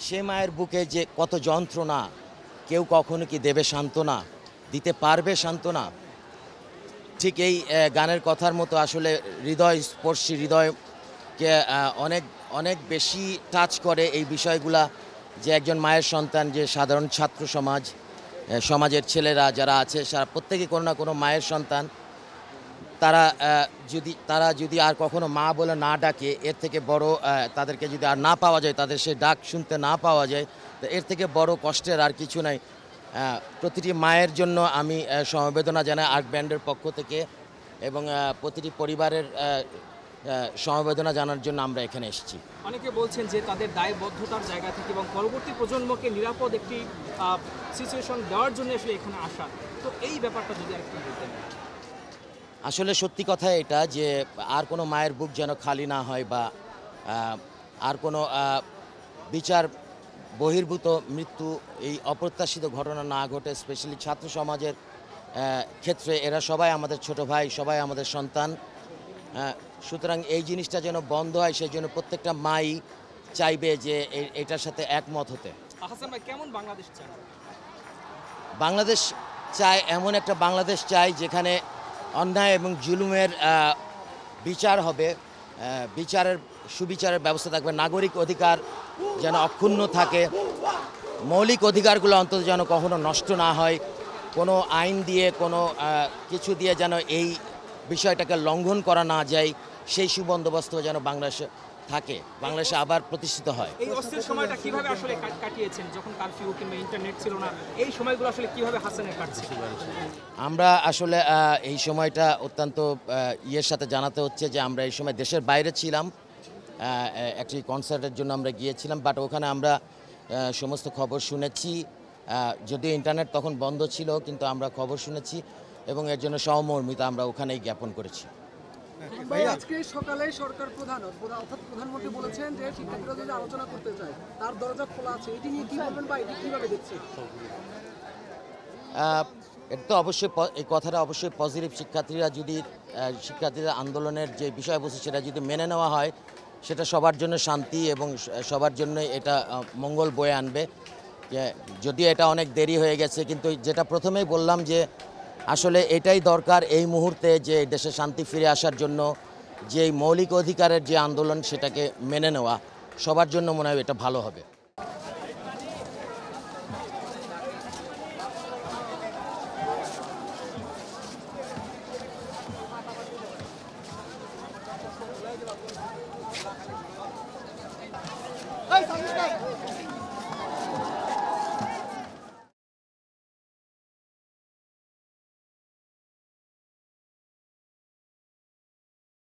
সে মায়ের বুকে যে কত যন্ত্রণা, কেউ কখনো কি দেবে সান্ত্বনা, দিতে পারবে সান্ত্বনা। ঠিক এই গানের কথার মতো আসলে হৃদয়স্পর্শী, হৃদয়কে অনেক অনেক বেশি টাচ করে এই বিষয়গুলা, যে একজন মায়ের সন্তান, যে সাধারণ ছাত্র সমাজ, সমাজের ছেলেরা যারা আছে সারা প্রত্যেকে কোনো না কোনো মায়ের সন্তান। তারা যদি আর কখনো মা বলে না ডাকে, এর থেকে বড়, তাদেরকে যদি আর না পাওয়া যায়, তাদের সে ডাক শুনতে না পাওয়া যায়, তো এর থেকে বড় কষ্টের আর কিছু নাই। প্রতিটি মায়ের জন্য আমি সমবেদনা জানাই আর্ক ব্যান্ডের পক্ষ থেকে, এবং প্রতিটি পরিবারের সমবেদনা জানার জন্য আমরা এখানে এসেছি। অনেকে বলছেন যে তাদের দায়বদ্ধতার জায়গা থেকে এবং পরবর্তী প্রজন্মকে নিরাপদ একটি সিচুয়েশন দেওয়ার জন্য আসলে এখানে আসা, তো এই ব্যাপারটা যদি আরেকটু বলতেন। আসলে সত্যি কথা এটা, যে আর কোনো মায়ের বুক যেন খালি না হয়, বা আর কোনো বিচার বহির্ভূত মৃত্যু, এই অপ্রত্যাশিত ঘটনা না ঘটে। স্পেশালি ছাত্র সমাজের ক্ষেত্রে এরা সবাই আমাদের ছোট ভাই, সবাই আমাদের সন্তান। সুতরাং এই জিনিসটা যেন বন্ধ হয়, সেই জন্য প্রত্যেকটা মাই চাইবে যে এটার সাথে একমত হতে। হাসান ভাই, কেমন বাংলাদেশ চান? বাংলাদেশ চায় এমন একটা বাংলাদেশ চাই যেখানে অন্যায় এবং জুলুমের বিচার হবে, সুবিচারের ব্যবস্থা থাকবে, নাগরিক অধিকার যেন অক্ষুণ্ণ থাকে, মৌলিক অধিকারগুলো অন্তত যেন কখনো নষ্ট না হয়, কোনো আইন দিয়ে, কোনো কিছু দিয়ে যেন এই বিষয়টাকে লঙ্ঘন করা না যায়, সেই সুবন্দোবস্ত যেন বাংলাদেশে থাকে, বাংলাদেশে আবার প্রতিষ্ঠিত হয়। এই অস্থির সময়টা কিভাবে আসলে কাটিয়েছেন, যখন কারফিউ কিংবা ইন্টারনেট ছিল না, এই সময়গুলো আসলে কিভাবে হাসানের কাটছে? আমরা আসলে এই সময়টা অত্যন্ত ইয়ের সাথে জানাতে হচ্ছে যে আমরা এই সময় দেশের বাইরে ছিলাম, একটি কনসার্টের জন্য আমরা গিয়েছিলাম, বাট ওখানে আমরা সমস্ত খবর শুনেছি, যদিও ইন্টারনেট তখন বন্ধ ছিল, কিন্তু আমরা খবর শুনেছি এবং এর জন্য সহমর্মিতা আমরা ওখানেই জ্ঞাপন করেছি। আজকে সকালে সরকার অর্থাৎ প্রধানমন্ত্রী বলেছেন যে শিক্ষার্থীরা যদি আলোচনা করতে চায় তার দরজা খোলা আছে, এটি নিয়ে কি বলবেন বা এটি কিভাবে দেখছেন? এটা তো অবশ্যই, এই কথাটা অবশ্যই পজিটিভ। শিক্ষার্থীদের আন্দোলনের যে বিষয়বস্তু সেটা যদি মেনে নেওয়া হয়, সেটা সবার জন্য শান্তি এবং সবার জন্য এটা মঙ্গল বয়ে আনবে। যদিও এটা অনেক দেরি হয়ে গেছে, কিন্তু যেটা প্রথমেই বললাম যে আসলে এটাই দরকার এই মুহূর্তে, যে দেশে শান্তি ফিরে আসার জন্য যে মৌলিক অধিকারের যে আন্দোলন, সেটাকে মেনে নেওয়া সবার জন্য মনে হয় এটা ভালো হবে।